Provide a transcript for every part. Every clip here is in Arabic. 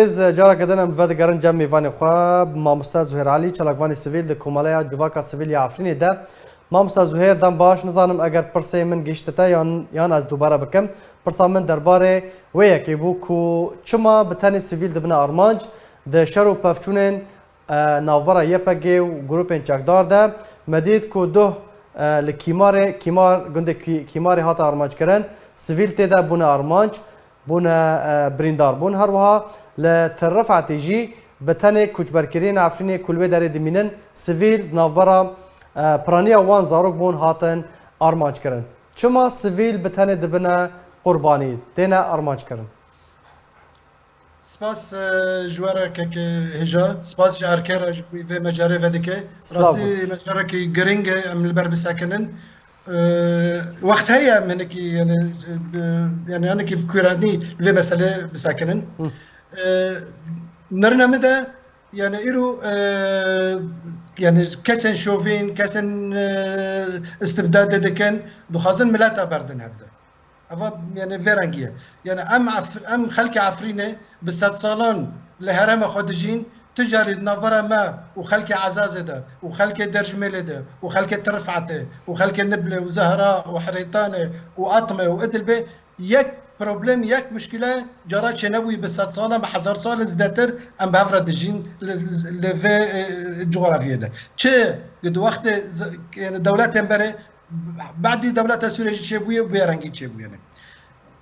از جارا کدنم ود گرن جمع وانی خواب ما مستاد زهیر علی چلاک وانی سیویل د کومالیا جواکا سیویل عفرینی ده ما مستاد زهیر دم باش نزانم اگر پرسه من گشتتا یان از دوباره بکم پرسا من درباره ویا کی بو کو چما بتانی سیویل دبنا ارمانج د شرو پفچونن ناوبرا یپگی و گروپن چکدار ده مدید کو دو کیمار گنده کیماری هات ارمانج کرن سیویل تیدا بونه ارمانج بونه بریندار بون هر وها لترفع تيجي بتاني كوچبركرين عفريني كلوه داري دمينن سيفيل نافبرا برانيا وان زاروك بون هاتن ارمانج کرن چما سيفيل بتاني دبنا قرباني دينا ارمانج کرن سپاس جوارا که هجا سپاس جارکر في مجاري ودکه راسي مجاري کی گرینگ ام البر بساکنن وقت هيا منك يعني انا كي بكوراني في مساله بساکنن نرنامه ده يعني إيرو يعني كسن شوفين كسن استبداد دكان دخازن ملاتا بردن هفده أفا يعني فيرانجية يعني أم خلق عفرينة بالسات صالون لهرم خودجين تجاري نافرة ما وخلق عزازة ده وخلق درجميلة ده وخلق ترفعته وخلق نبلة وزهراء وحريطانة وأطمة وإدلبة يك بروبلم یک مشكله جرا چنوي ب 100 سال ب 1000 سال زدتر ام بافرا دجين لف جغرافيا ده چه قد وقت يعني دولات امبره بعد دولات سوريا چبويه بيرانگي چبويه يعني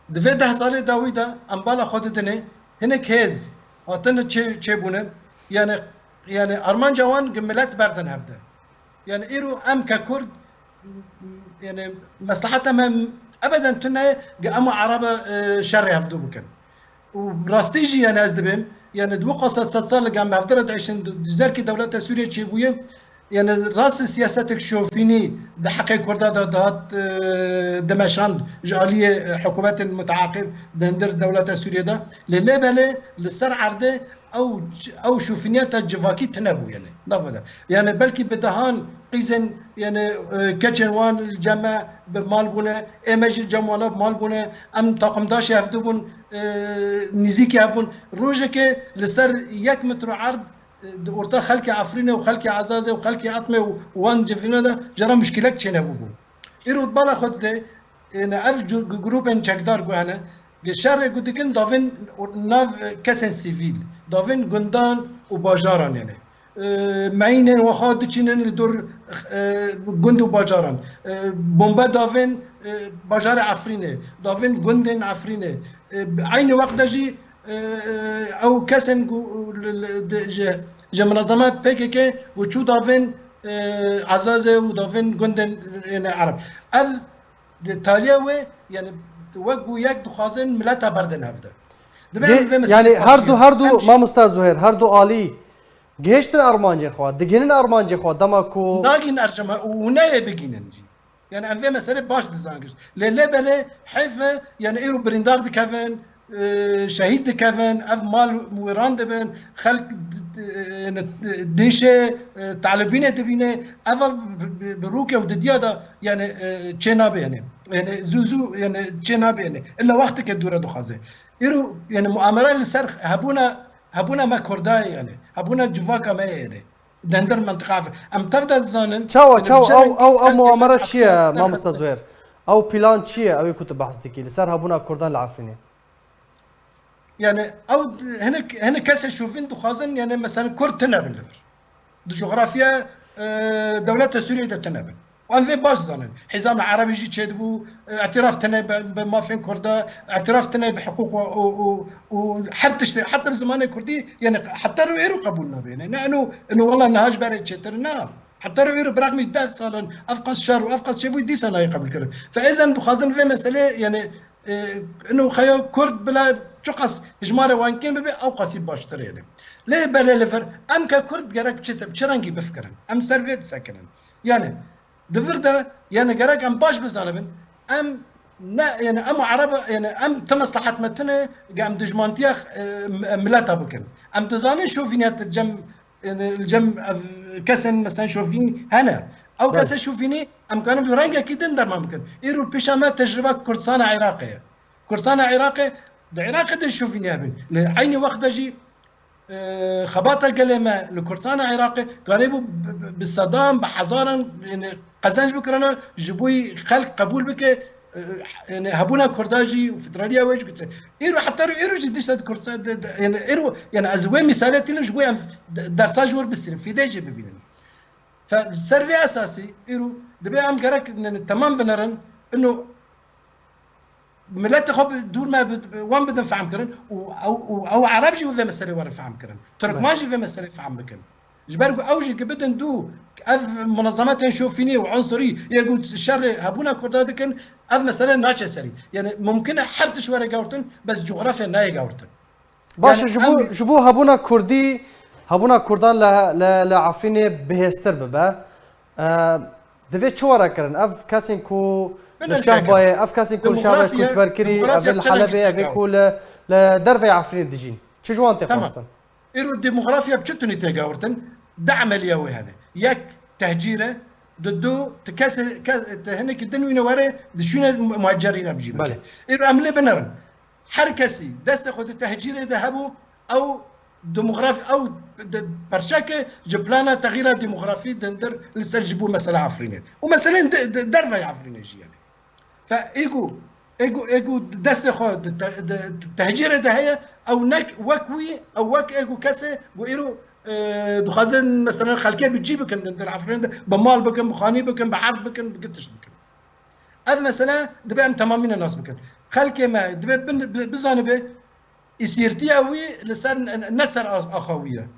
دفه 10 سال داويدا ام بالا خودتنه هنك هز هاتن چبونه يعني ارمان جوان جملات بردن هفده يعني ايرو ام ككرد يعني مصلحتها ابدا تنا اما عربه شر يهفدو بكن وراستيجي انا ازدبم يعني دو قصه صار قام بهفدرت عشان زركي دوله سوريا تشيبويه يعني راس سياستك شوفيني ده حقي كردا دهات دمشاند جاليه حكومات المتعاقب دندر دوله سوريا ده للبله للسر عرضه او شوفينيات جفاكي تنبو يعني ده يعني بلكي بدهان قيزن يعني كاتشنوان الجمع بمال بونه امج الجمعنا بمال بونه ام طاقم داش يهفدون نزيك يهفون روجك لسر 1 متر عرض ورتا خلق عفرينه وخلق عزازه وخلق اطمه وان جفينه ده جرى مشكلك تشنبو يرود بالا خد ده ان اف جروب ان چکدار گوانه شر گودکن دافن ناف کسن سیویل دافن گندان و باجاران يعني معين وخاد تشينن لدور جند وباجاران بومبا دافن باجار عفرينه دافن جندن عفرينه عين وقت دجي او كسن منظمات بيكيكي وشو دافن عزازه ودافن جندن يعني عرب اف تاليوي يعني وقو يك دخازن ملتا بردن هفده يعني هردو ما مستاذ زهير هردو آلي گهشتن ارمانجی خواد دگینن ارمانجی خواد دما کو ناگین ارجما ونه بگینن جی يعني ام في مساله باش دزانگش لا بلا حيفه يعني ايرو بريندار دكافن شهيد دكافن اف مال ويران دبن خلق ديشه طالبين دبينه اف بروكه ودديادا يعني تشيناب يعني زوزو يعني تشيناب يعني الا وقتك الدوره دخازه ايرو يعني مؤامره لسر هبونا ما كرداي يعني هبونا جواكا ما يعني دندر منطقه ام تبدا زانن تشاو او مؤامره چیه ما مستزویر او بلان چیه او كنت بحث دكي لسر هبونا كردان العفريني يعني او هنا كاس شوفين دخازن يعني مثلا كرد تنابل دو جغرافيا دولة سوريا تنابل وان في باش زانن حزام العربي يجي تشدبو اعتراف تنا بما فين كردا اعتراف تنا بحقوق حتى بزمان الكردي يعني حتى رويرو قبولنا بينا انه والله نهاج باري تشترنا حتى رويرو برغم يدافع صالون افقس شهر وافقس شيء دي سنه يقبل كره فاذا بخازن في مساله يعني انه خيو كرد بلا تقص اجمار وان كان ببي او قصي باشتر يعني ليه بلا لفر ام ككرد جرك بشرنجي بفكرن ام سرفيت ساكنن يعني دفردا يعني جرك ام باش بزانبن ام يعني ام عربه يعني ام تمصلحت متنه قام دجمانتيخ ملاتا بكن ام تزانين شوفينات الجم كسن مثلا شوفين هنا او كسن شوفيني ام كانوا برنجه كده ندر ما ممكن يرو بيشامات تجربه كردستان عراقيه العراق ده شوفيني ابن عيني وقت جي خباطه قلمه لكرسان عراقي قريبوا بالصدام بحزارا يعني قزنج بكرنا جبوي خلق قبول بك يعني هبونا كرداجي وفدراليا ويش قلت ايرو حتى ايرو جديش كرسان يعني ايرو يعني ازوي مثالات اللي جبوي درساج ور بالسن في ديجي ببينن فالسيرفي اساسي ايرو دبي ام قرك ان تمام بنرن انه ملت خب دور ما وان بدن فهم كرن او عربجي وفي مسألة ورا فهم كرن تركمانجي في مسألة فهم بكن جبرق اوجي بدن دو اف منظمات شوفيني وعنصري يقول الشر هبونا كردادكن اف مسألة ناتش سري يعني ممكن حرتش ورا جاورتن بس جغرافيا ناي جاورتن باشه جبو هبونا كردي هبونا كردان لا عفريني بهستر ببا دفيت شو ورا كرن اف كاسين كو الشعباي اف كاسين كل شعباي كنت بركري اف الحلبي اف كل لدرفي عفرين دجين شو جوان تفاصيل ايرو الديموغرافيا بتشتني تجاورتن دعم اليوي هذا ياك تهجيره ضدو تكاس هناك الدنيا ورا دشونا مهجرين بجيبك ايرو عمله بنرن حركسي دست خد التهجير ذهبوا او ديموغرافي او برشاكه جبلانا تغيير ديموغرافي دندر لسه جيبوا مساله عفرينيه ومثلا درفه عفرينيه يعني فايجو دست خد التهجير ده هي او نك وكوي او وك ايجو كاسه ويرو دخازن مثلا خلكيه بتجيبك دندر عفرين بمال بكم بخاني بكم بعرض بكم بقتش بكم هذا مثلا دبي تمامين الناس بكم خلكي ما دبي بزانبه يصيرتي قوي لسان نسر اخويه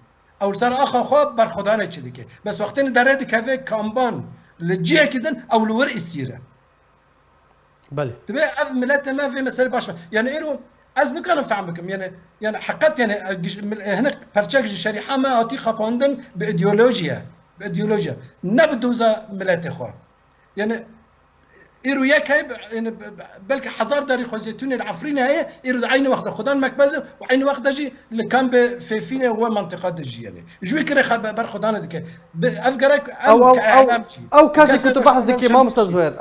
او لسان اخو برخدانه كذا بس وقتين دريت كافي كامبان للجيه كده او لور يصيره بله دبي اف ملات ما في مساله باشا يعني ايرو از نكون فهمكم يعني حقت يعني هناك برشاك شريحه ما اتي خباندن بايديولوجيا نبدوزا ملات اخو يعني ايرو ياك يعني بلكي حزار داري خوزيتون العفرين هي ايرو عين واخده خدان مكبزه وعين واخده جي اللي كان في فينا هو منطقه دجي يعني جوي كره بر خدان ديك افكرك او كاسي كنت بحث ديك امام زهير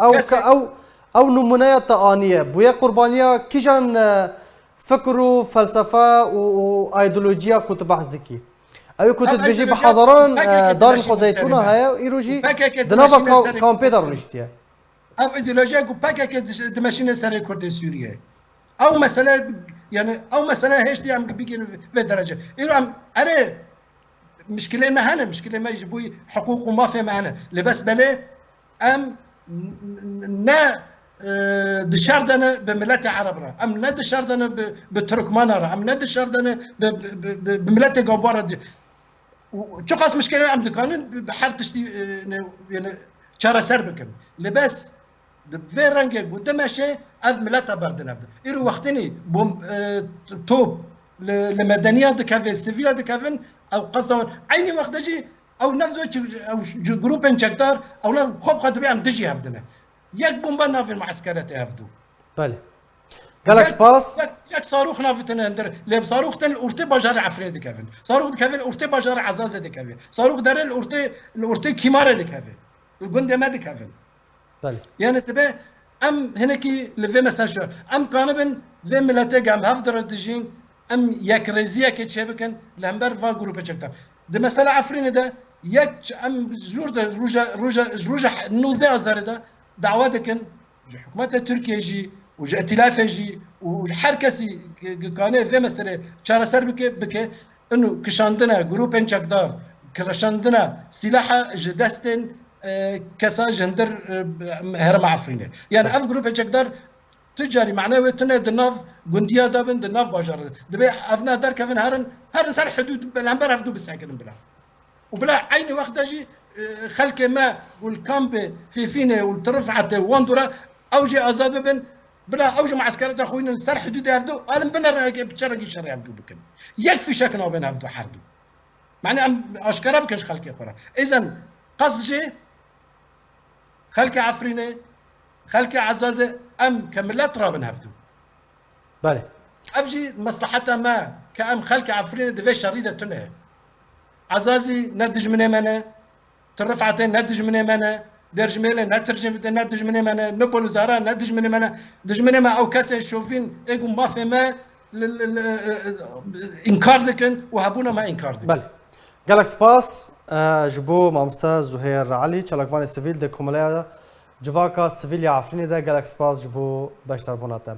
او نمونيات انيه بويا قربانيه كيجان فكروا فلسفه وايديولوجيا كنت بحث ديكي او كنت بيجي بحضران دار الخزيتونه هي ايروجي دنافا كامبيدر ونشتيا اف ايديولوژیا کو پاکه که دمشین سر کرد سوریه او مساله يعني او مساله هيش دي عم بيجي في درجه يرام انا مشكله ما هنا مشكله ما يجيبوا حقوق وما في معنا لبس بلا ام نا دشاردنا بملات عربنا ام لا دشاردنا بتركمانرا ام لا دشاردنا بملات جنبارا شو قاس مشكله عم دكان بحرتش يعني شارع سربكم لبس في رنجة قدام شيء أذ ملاتا بردن هذا إيرو وقتني بوم توب لمدنيات كافين سيفيلا كافين أو قصدهم عيني وقت جي أو نفسه أو جروبين شكتار أو لا خب خاطر عم تجي هذنا يك بومبا نافين معسكرات هذدو بله قالك سباس يك صاروخ نافتنا ندر لب صاروخ تل أورتي باجار عفرين كافين صاروخ كافين أورتي باجار عزازة كافين صاروخ دار الأورتي كيمارة كافين الجندة ما كافين بله يعني تبى ام هناكي لفي مثلا شو ام كانبن في ملاتي عم هفدر الدجين ام ياك رزيا كتشبكن لامبر فا جروب تشكتا ده مثلا عفرين ده ياك ام جور ده روجا نوزا ازار ده دعواتكن حكومه تركيا جي وجا ائتلاف جي وحركسي كان في مثلا شارع سر بك انه كشاندنا جروب تشكدار كشاندنا سلاح جدستن كسا جندر هرم عفرينه يعني اف جروب هجدار تجاري معنوي تنا دناف جنديا دابن دناف باجر دبي افنا دار كفن هرن صار حدود بالامبر افدو بالساكن بلا وبلا عيني وقت اجي خلك ما والكامب في فينا والترفعت واندورا اوجي ازاد بن بلا اوجي معسكرات اخوينا صار حدود افدو انا بنا بتشرق الشرع افدو بكن يكفي شكنا وبين افدو حردو معني اشكرا بكنش خلك يقرا اذا قصجي خلك عفرينه خلك عزازه ام كملات رابن هفدو بله افجي مصلحتها ما كام خلك عفرينه دفي شريده تنه عزازي ندج من يمنه ترفعتين ندج من يمنه درج ميله ندج من يمنه نبول زارا ندج من يمنه دج من يمنه او كاسه شوفين ايقو ما في ما انكار دكن وهبونا ما انكار دكن. بله گلک سپاس جبو مامستا زهیر علی چلاکوان سویل ده کوملیا جواکا سویل عفرینی ده گلک سپاس جبو بشتر بوناته